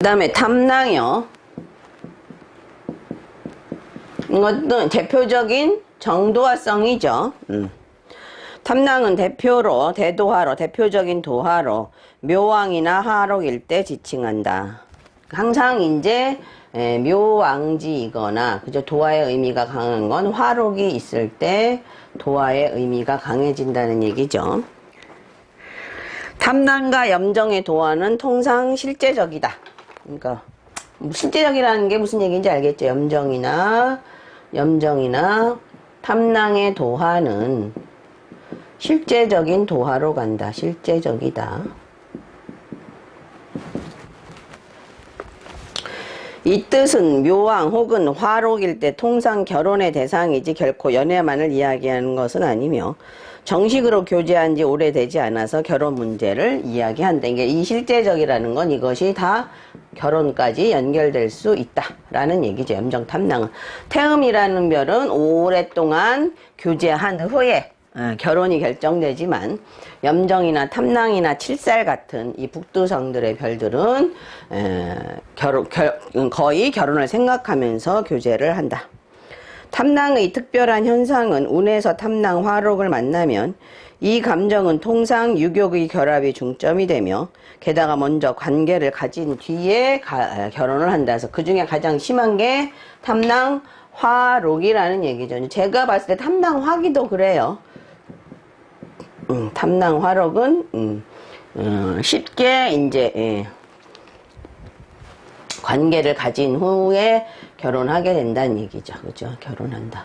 그 다음에 탐낭이요. 이것도 대표적인 정도화성이죠. 탐낭은 대표로, 대도화로, 대표적인 도화로 묘왕이나 화록일 때 지칭한다. 항상 이제 묘왕지이거나 그죠, 도화의 의미가 강한 건 화록이 있을 때 도화의 의미가 강해진다는 얘기죠. 탐낭과 염정의 도화는 통상 실제적이다. 그러니까 실제적이라는 게 무슨 얘기인지 알겠죠. 염정이나 탐낭의 도화는 실제적인 도화로 간다. 실제적이다. 이 뜻은 묘왕 혹은 화록일 때 통상 결혼의 대상이지 결코 연애만을 이야기하는 것은 아니며 정식으로 교제한 지 오래되지 않아서 결혼 문제를 이야기한다. 그러니까 이 실제적이라는 건 이것이 다 결혼까지 연결될 수 있다라는 얘기죠. 염정탐낭은. 태음이라는 별은 오랫동안 교제한 후에 결혼이 결정되지만 염정이나 탐낭이나 칠살 같은 이 북두성들의 별들은 거의 결혼을 생각하면서 교제를 한다. 탐낭의 특별한 현상은 운에서 탐낭 화록을 만나면 이 감정은 통상 유격의 결합이 중점이 되며 게다가 먼저 관계를 가진 뒤에 결혼을 한다. 그래서 그 중에 가장 심한 게 탐낭 화록이라는 얘기죠. 제가 봤을 때 탐낭 화기도 그래요. 탐낭 화록은 쉽게 이제 관계를 가진 후에 결혼하게 된다는 얘기죠. 그죠? 결혼한다.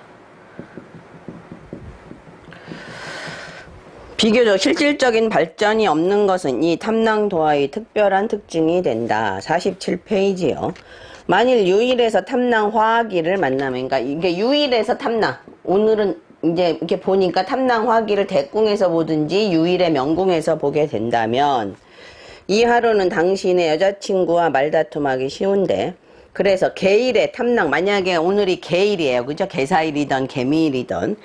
비교적 실질적인 발전이 없는 것은 이 탐낭도화의 특별한 특징이 된다. 47페이지요. 만일 유일에서 탐낭 화기를 만나면, 그러니까 이게 유일에서 탐낭, 오늘은 이제 이렇게 보니까 탐낭 화기를 대궁에서 보든지 유일의 명궁에서 보게 된다면 이 하루는 당신의 여자친구와 말다툼하기 쉬운데, 그래서 개일의 탐낭, 만약에 오늘이 개일이에요. 그죠? 개사일이든 개미일이든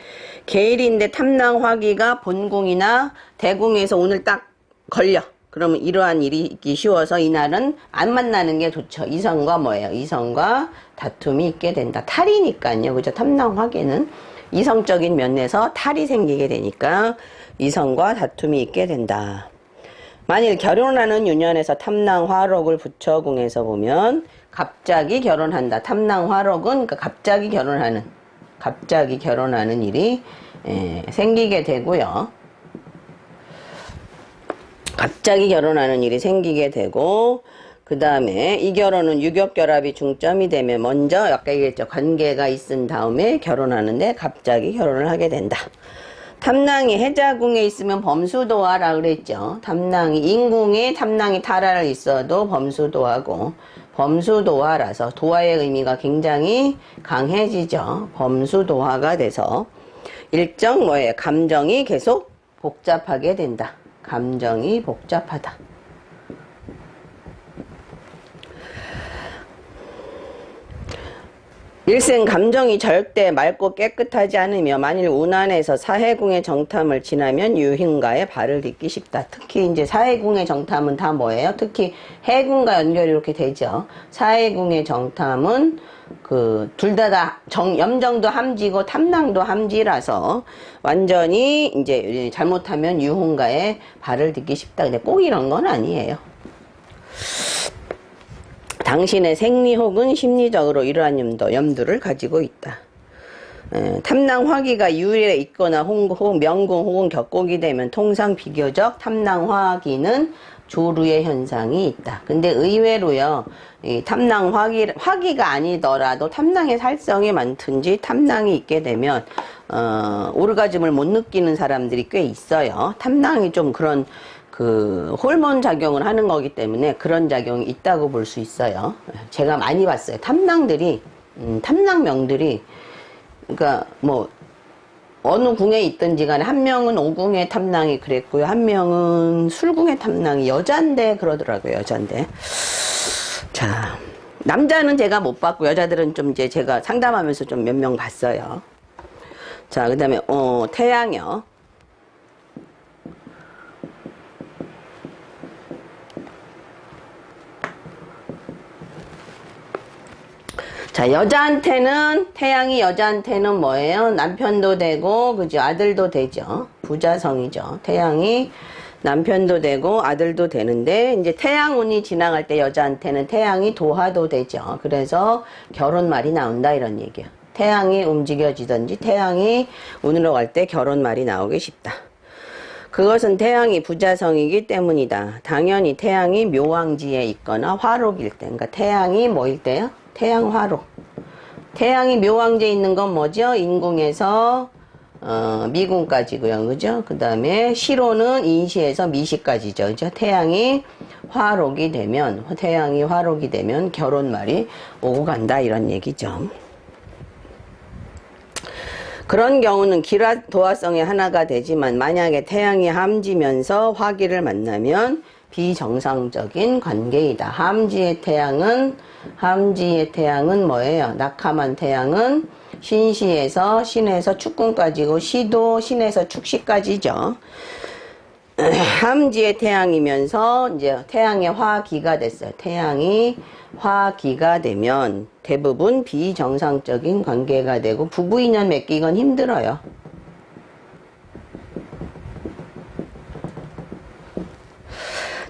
개일인데 탐낭 화기가 본궁이나 대궁에서 오늘 딱 걸려. 그러면 이러한 일이 있기 쉬워서 이날은 안 만나는 게 좋죠. 이성과 뭐예요? 이성과 다툼이 있게 된다. 탈이니까요. 그죠? 탐낭 화기는 이성적인 면에서 탈이 생기게 되니까 이성과 다툼이 있게 된다. 만일 결혼하는 유년에서 탐낭 화록을 부처궁에서 보면 갑자기 결혼한다. 탐낭 화록은 그러니까 갑자기 결혼하는 일이 생기게 되고요. 갑자기 결혼하는 일이 생기게 되고, 그 다음에 이 결혼은 유격결합이 중점이 되면 먼저 아까 얘기했죠. 관계가 있은 다음에 결혼하는데 갑자기 결혼을 하게 된다. 탐낭이 해자궁에 있으면 범수도화라 그랬죠. 탐낭이 인궁에 탐낭이 타라를 있어도 범수도화고, 범수도화라서 도화의 의미가 굉장히 강해지죠. 범수도화가 돼서 일정 뭐예요? 감정이 계속 복잡하게 된다. 감정이 복잡하다. 일생 감정이 절대 맑고 깨끗하지 않으며 만일 운안에서 사해궁의 정탐을 지나면 유hin가에 발을 딛기 쉽다. 특히 이제 사해궁의 정탐은 다 뭐예요? 특히 해궁과 연결이 이렇게 되죠. 사해궁의 정탐은 그 둘 다 염정도 함지고 탐낭도 함지라서 완전히 이제 잘못하면 유흥가에 발을 딛기 쉽다. 근데 꼭 이런 건 아니에요. 당신의 생리 혹은 심리적으로 이러한 염두를 가지고 있다. 탐낭 화기가 유일에 있거나 명궁 혹은 격곡이 되면 통상 비교적 탐낭 화기는 조루의 현상이 있다. 근데 의외로요, 이 탐낭 화기가 아니더라도 탐낭의 살성이 많든지 탐낭이 있게 되면 오르가즘을 못 느끼는 사람들이 꽤 있어요. 탐낭이 좀 그런 그 호르몬 작용을 하는 거기 때문에 그런 작용이 있다고 볼 수 있어요. 제가 많이 봤어요. 탐낭명들이 그러니까 뭐 어느 궁에 있든지 간에 한 명은 오궁의 탐낭이 그랬고요. 한 명은 술궁의 탐낭이 여잔데 그러더라고요. 여잔데. 자, 남자는 제가 못 봤고 여자들은 좀 이제 제가 상담하면서 좀 몇 명 봤어요. 자, 그 다음에 태양이요. 자, 여자한테는, 태양이 여자한테는 뭐예요? 남편도 되고, 그죠? 아들도 되죠. 부자성이죠. 태양이 남편도 되고, 아들도 되는데, 이제 태양운이 지나갈 때 여자한테는 태양이 도화도 되죠. 그래서 결혼말이 나온다, 이런 얘기야. 태양이 움직여지든지, 태양이 운으로 갈 때 결혼말이 나오기 쉽다. 그것은 태양이 부자성이기 때문이다. 당연히 태양이 묘왕지에 있거나 화록일 때, 그러니까 태양이 뭐일 때요? 태양 화록. 태양이 묘왕지에 있는 건 뭐죠? 인궁에서 미궁까지고요, 그죠? 그 다음에 시로는 인시에서 미시까지죠, 그죠? 태양이 화록이 되면 결혼말이 오고 간다, 이런 얘기죠. 그런 경우는 기라 도화성의 하나가 되지만 만약에 태양이 함지면서 화기를 만나면 비정상적인 관계이다. 함지의 태양은 뭐예요? 낙함한 태양은 신시에서 축궁까지고 시도 신에서 축시까지죠. 함지의 태양이면서 이제 태양의 화기가 됐어요. 태양이 화기가 되면 대부분 비정상적인 관계가 되고 부부인연 맺기건 힘들어요.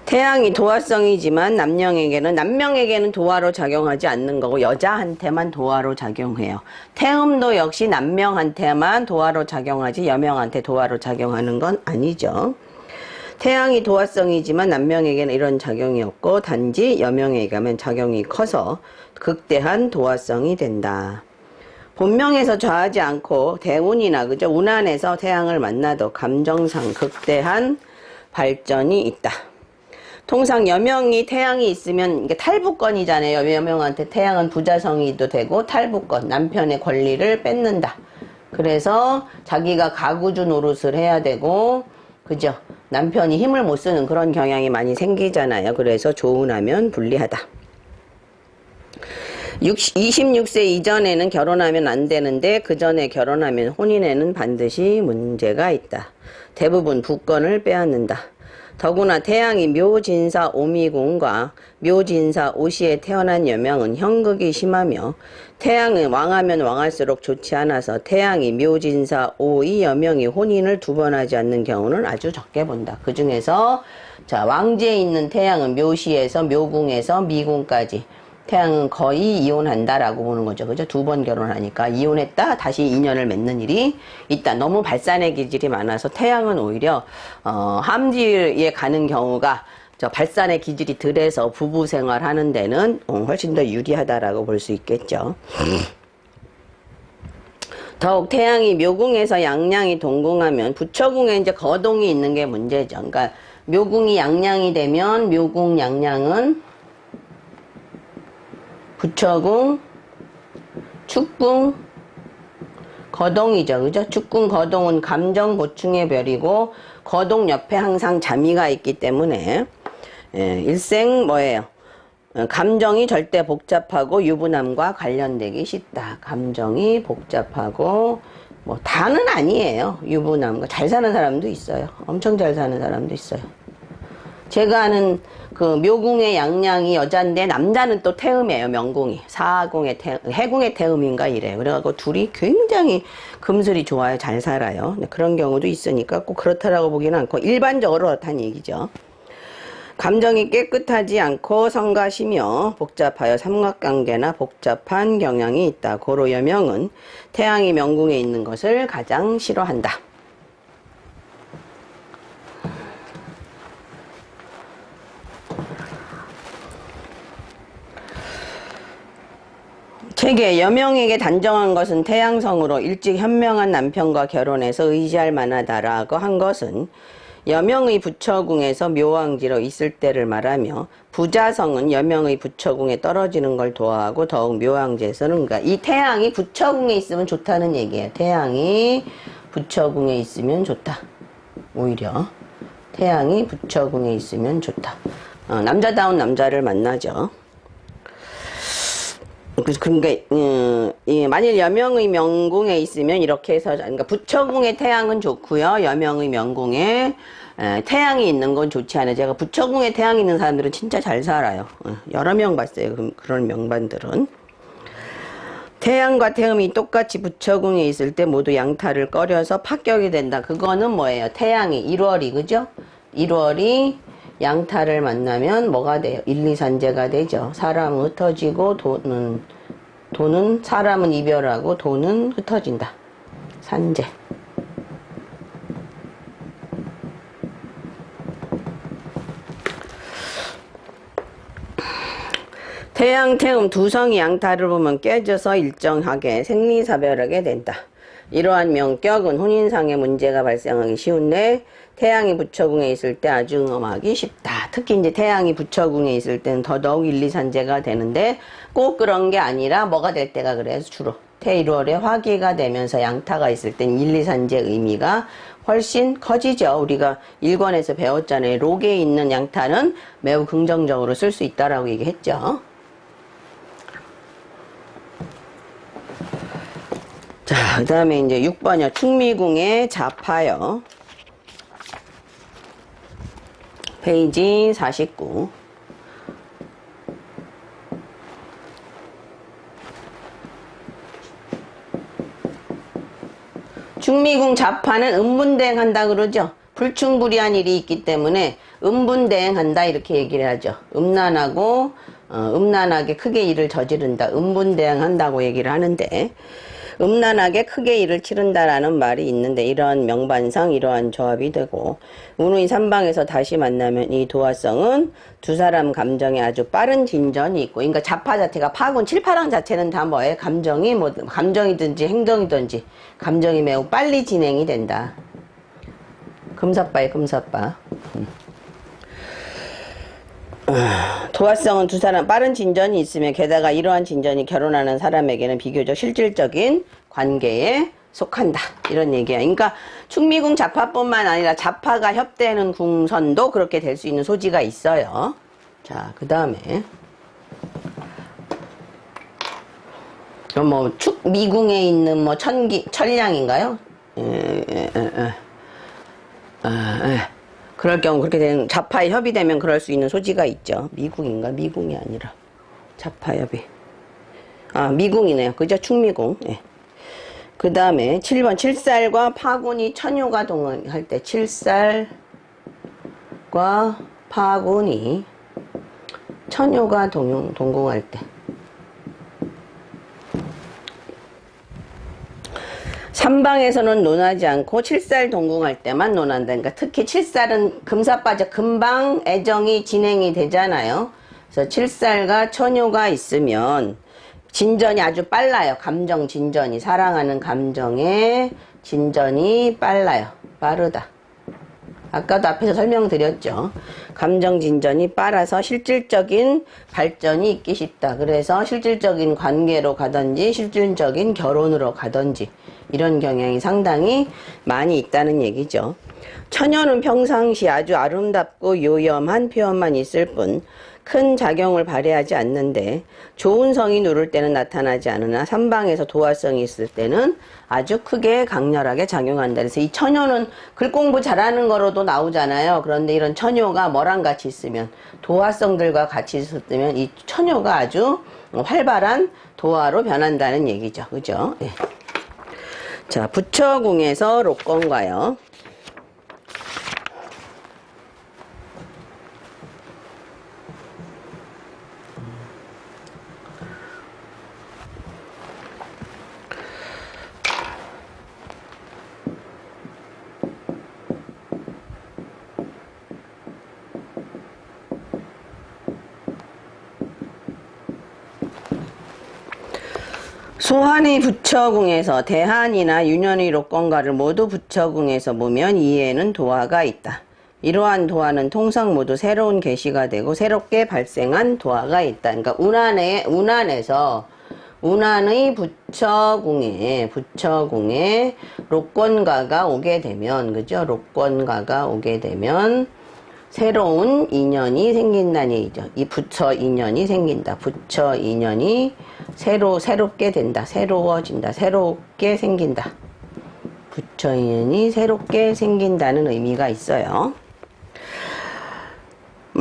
태양이 도화성이지만 남명에게는 도화로 작용하지 않는 거고 여자한테만 도화로 작용해요. 태음도 역시 남명한테만 도화로 작용하지 여명한테 도화로 작용하는 건 아니죠. 태양이 도화성이지만 남명에게는 이런 작용이 없고 단지 여명에게 가면 작용이 커서 극대한 도화성이 된다. 본명에서 좌하지 않고 대운이나 그죠? 운 안에서 태양을 만나도 감정상 극대한 발전이 있다. 통상 여명이 태양이 있으면 이게 탈부권이잖아요. 여명한테 태양은 부자성이도 되고 탈부권, 남편의 권리를 뺏는다. 그래서 자기가 가구주 노릇을 해야 되고 그죠? 남편이 힘을 못 쓰는 그런 경향이 많이 생기잖아요. 그래서 조운하면 불리하다. 26세 이전에는 결혼하면 안 되는데 그 전에 결혼하면 혼인에는 반드시 문제가 있다. 대부분 부권을 빼앗는다. 더구나 태양이 묘진사 오미궁과 묘진사 오시에 태어난 여명은 형극이 심하며 태양은 왕하면 왕할수록 좋지 않아서 태양이 묘진사 오이 여명이 혼인을 2번 하지 않는 경우는 아주 적게 본다. 그 중에서 자 왕지에 있는 태양은 묘시에서 묘궁에서 미궁까지 태양은 거의 이혼한다라고 보는 거죠. 그죠? 2번 결혼하니까 이혼했다 다시 인연을 맺는 일이 있다. 너무 발산의 기질이 많아서 태양은 오히려 함지에 가는 경우가 저 발산의 기질이 덜해서 부부 생활하는 데는 훨씬 더 유리하다라고 볼 수 있겠죠. 더욱 태양이 묘궁에서 양양이 동궁하면 부처궁에 이제 거동이 있는 게 문제죠. 그러니까 묘궁이 양양이 되면 묘궁 양양은 부처궁, 축궁, 거동이죠. 그죠? 축궁, 거동은 감정 보충의 별이고 거동 옆에 항상 자미가 있기 때문에 일생 뭐예요? 감정이 절대 복잡하고 유부남과 관련되기 쉽다. 감정이 복잡하고 뭐 다는 아니에요. 유부남과 잘 사는 사람도 있어요. 엄청 잘 사는 사람도 있어요. 제가 아는 그 묘궁의 양양이 여잔데 남자는 또 태음이에요. 명궁이 사궁의 해궁의 태음인가 이래요. 그래갖고 둘이 굉장히 금슬이 좋아요. 잘 살아요. 그런 경우도 있으니까 꼭 그렇다라고 보기는 않고 일반적으로 그렇다는 얘기죠. 감정이 깨끗하지 않고 성가시며 복잡하여 삼각관계나 복잡한 경향이 있다. 고로 여명은 태양이 명궁에 있는 것을 가장 싫어한다. 책에 여명에게 단정한 것은 태양성으로 일찍 현명한 남편과 결혼해서 의지할 만하다라고 한 것은 여명의 부처궁에서 묘왕지로 있을 때를 말하며 부자성은 여명의 부처궁에 떨어지는 걸 도하고 더욱 묘왕지에서는 그러니까 이 태양이 부처궁에 있으면 좋다는 얘기예요. 태양이 부처궁에 있으면 좋다. 오히려 태양이 부처궁에 있으면 좋다. 남자다운 남자를 만나죠. 그러니까 만일 여명의 명궁에 있으면 이렇게 해서 그러니까 부처궁의 태양은 좋고요. 여명의 명궁에 태양이 있는 건 좋지 않아요. 제가 부처궁에 태양이 있는 사람들은 진짜 잘 살아요. 여러 명 봤어요. 그런 명반들은. 태양과 태음이 똑같이 부처궁에 있을 때 모두 양타를 꺼려서 파격이 된다. 그거는 뭐예요? 태양이 1월이 그죠? 1월이 양타를 만나면 뭐가 돼요? 1, 2, 산재가 되죠. 사람은 흩어지고 돈은 사람은 이별하고 돈은 흩어진다. 산재. 태양, 태음 두 성이 양타를 보면 깨져서 일정하게 생리사별하게 된다. 이러한 명격은 혼인상의 문제가 발생하기 쉬운데 태양이 부처궁에 있을 때 아주 응엄하기 쉽다. 특히 이제 태양이 부처궁에 있을 때는 더더욱 1, 2, 산재가 되는데 꼭 그런 게 아니라 뭐가 될 때가 그래서 주로 태1월에 화기가 되면서 양타가 있을 땐 1, 2, 산재 의미가 훨씬 커지죠. 우리가 1권에서 배웠잖아요. 록에 있는 양타는 매우 긍정적으로 쓸 수 있다라고 얘기했죠. 자, 그 다음에 이제 6번이요. 충미궁의 자파요. 페이지 49. 충미궁 자파는 음분대행한다 그러죠. 불충불이한 일이 있기 때문에 음분대행한다 이렇게 얘기를 하죠. 음란하게 크게 일을 저지른다. 음분대행한다고 얘기를 하는데 음란하게 크게 일을 치른다라는 말이 있는데 이러한 명반상 이러한 조합이 되고 운의 3방에서 다시 만나면 이 도화성은 두 사람 감정에 아주 빠른 진전이 있고 그러니까 자파 자체가 파군 7, 8항 자체는 다 뭐예요? 감정이든지 행동이든지 감정이 매우 빨리 진행이 된다. 금사빠에 금사빠. 도화성은 두 사람 빠른 진전이 있으며 게다가 이러한 진전이 결혼하는 사람에게는 비교적 실질적인 관계에 속한다. 이런 얘기야. 그러니까 충미궁 자파뿐만 아니라 자파가 협대하는 궁선도 그렇게 될 수 있는 소지가 있어요. 자, 그 다음에 그럼 뭐 축미궁에 있는 뭐 천량인가요? 그럴 경우 그렇게 되는 자파에 협의되면 그럴 수 있는 소지가 있죠. 미궁인가? 미궁이 아니라 자파협의. 미궁이네요. 그죠? 충미궁. 네. 그 다음에 7번 칠살과 파군이 천요가 동할 때 칠살과 파군이 천요가 동궁할 때 3방에서는 논하지 않고 칠살 동궁할 때만 논한다. 그러니까 특히 칠살은 금사빠져 금방 애정이 진행이 되잖아요. 그래서 칠살과 천요가 있으면 진전이 아주 빨라요. 감정 진전이 사랑하는 감정의 진전이 빨라요. 빠르다. 아까도 앞에서 설명드렸죠. 감정 진전이 빨라서 실질적인 발전이 있기 쉽다. 그래서 실질적인 관계로 가든지 실질적인 결혼으로 가든지 이런 경향이 상당히 많이 있다는 얘기죠. 처녀는 평상시 아주 아름답고 요염한 표현만 있을 뿐 큰 작용을 발휘하지 않는데 좋은 성이 누를 때는 나타나지 않으나 삼방에서 도화성이 있을 때는 아주 크게 강렬하게 작용한다. 그래서 이 처녀는 글 공부 잘하는 거로도 나오잖아요. 그런데 이런 처녀가 뭐랑 같이 있으면 도화성들과 같이 있으면 이 처녀가 아주 활발한 도화로 변한다는 얘기죠. 그죠? 예. 자, 부처궁에서 록건과요. 소환의 부처궁에서 대한이나 윤현의 록건가를 모두 부처궁에서 보면 이에는 도화가 있다. 이러한 도화는 통상 모두 새로운 계시가 되고 새롭게 발생한 도화가 있다. 그러니까 운안에서 운안의 부처궁에 록건가가 오게 되면 그죠? 록건가가 오게 되면 새로운 인연이 생긴다는 얘기죠. 이 부처 인연이 생긴다. 부처 인연이 새롭게 된다. 새로워진다. 새롭게 생긴다. 부처 인연이 새롭게 생긴다는 의미가 있어요.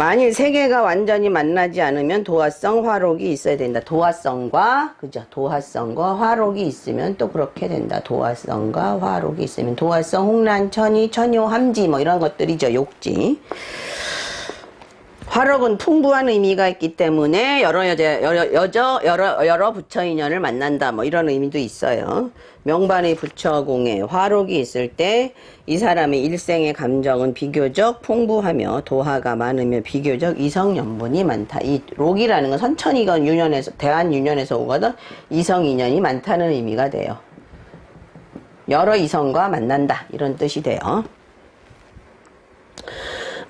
만일 세 개가 완전히 만나지 않으면 도화성 화록이 있어야 된다. 도화성과 그죠? 도화성과 화록이 있으면 또 그렇게 된다. 도화성과 화록이 있으면 도화성, 홍란, 천이, 천요, 함지 뭐 이런 것들이죠. 욕지. 화록은 풍부한 의미가 있기 때문에 여러 부처 인연을 만난다 뭐 이런 의미도 있어요. 명반의 부처공에 화록이 있을 때 이 사람의 일생의 감정은 비교적 풍부하며 도화가 많으며 비교적 이성연분이 많다. 이 록이라는 건 선천이건 유년에서 대한유년에서 오거든 이성 인연이 많다는 의미가 돼요. 여러 이성과 만난다 이런 뜻이 돼요.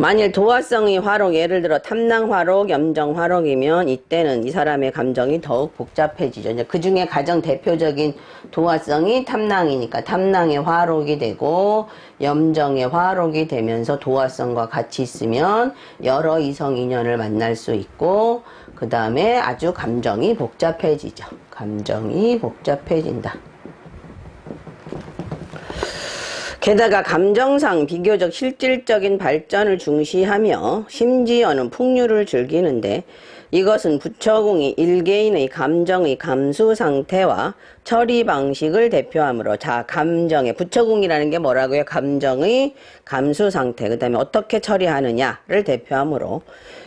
만일 도화성의 화록, 예를 들어 탐낭 화록, 염정 화록이면 이때는 이 사람의 감정이 더욱 복잡해지죠. 이제 그 중에 가장 대표적인 도화성이 탐낭이니까 탐낭의 화록이 되고 염정의 화록이 되면서 도화성과 같이 있으면 여러 이성 인연을 만날 수 있고 그 다음에 아주 감정이 복잡해지죠. 감정이 복잡해진다. 게다가 감정상 비교적 실질적인 발전을 중시하며 심지어는 풍류를 즐기는데 이것은 부처공이 일개인의 감정의 감수 상태와 처리 방식을 대표하므로 자 감정의 부처공이라는 게 뭐라고요? 감정의 감수 상태 그 다음에 어떻게 처리하느냐를 대표하므로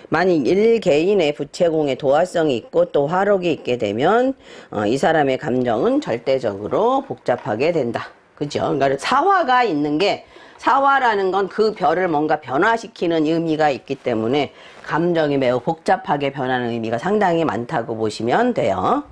만일 일개인의 부채공에 도화성이 있고 또 화록이 있게 되면 이 사람의 감정은 절대적으로 복잡하게 된다. 그죠? 그러니까 사화가 있는 게 사화라는 건 그 별을 뭔가 변화시키는 의미가 있기 때문에 감정이 매우 복잡하게 변하는 의미가 상당히 많다고 보시면 돼요.